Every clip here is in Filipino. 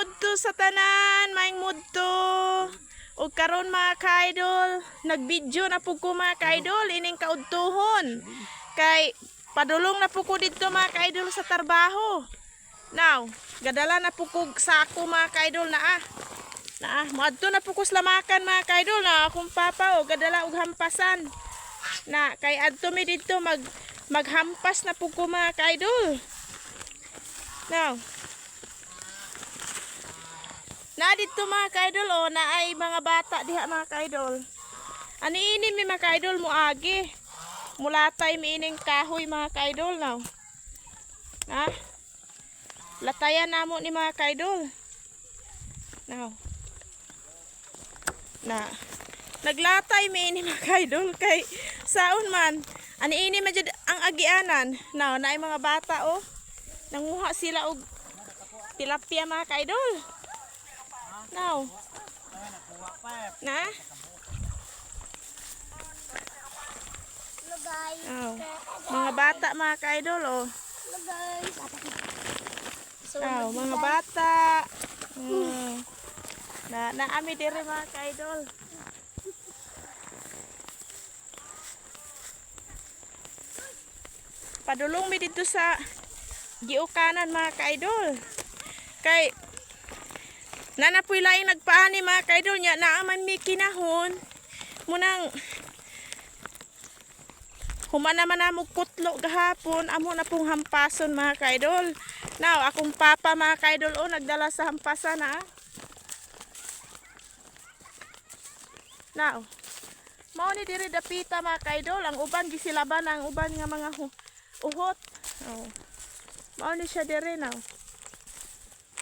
mudto sa tanan, maing mudto. O karon mga ka-idol, nag-video na po ko mga ka-idol, ining kaudtuhon. Kay padulong na po ko dito mga ka-idol sa trabaho. Now, gadala na po ko sa ako mga ka-idol moadto na po ko slamakan mga ka-idol na akong papa o gadala og hampasan. Na kay adto mi dito maghampas na po ko mga ka-idol. Now, na dito mga ka-idol o na ay mga bata diha mga ka-idol. Ani ini mi mga ka-idol mo agi. Mulatay mi ining kahoy mga ka-idol now. Ha? Latayan namo ni mga ka-idol. Now. Na naglatay mi ini mga ka-idol kay saon man. Ani ini man jud ang agianan. Now, naay mga bata oh. Nanguha sila og tilapia mga ka-idol. Now. Na? Oh. Mga bata mga ka-idol oh. Oh, mga bata. Naami dire mga ka-idol. Padulong mi dito sa giukanan mga ka-idol. Kay nanapoy laing nagpaani mga ka-idol nya naaman mi kinahon munang human naman namo kutlo gahapon amo na pong hampason mga ka-idol. Now akong papa mga ka-idol o nagdala sa hampasan na. Now mao ni diri dapita mga ka-idol ang uban gisilaban ang uban nga mga uhot. Oh. Mao ni siya diri now.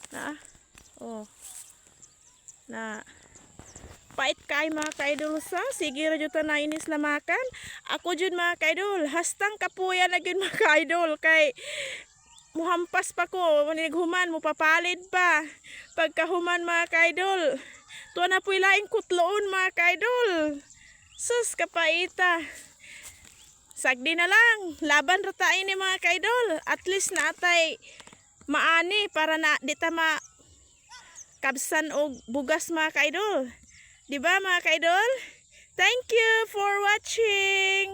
Na. Oh. Na pait kay mga ka-idol sa sige ra jud na inis lamakan. Ako jud mga ka-idol hastang kapuya na gyud mga ka-idol kay muhampas pa ko manighuman mo papalid pa pagkahuman mga ka-idol. Tuwa na puy laing kutloon mga ka-idol. Sus kapaita. Sagdi na lang laban ra ta ini mga ka-idol. At least natay maani para na di ta ma kabsan og bugas mga ka-idol. Diba mga ka-idol? Thank you for watching!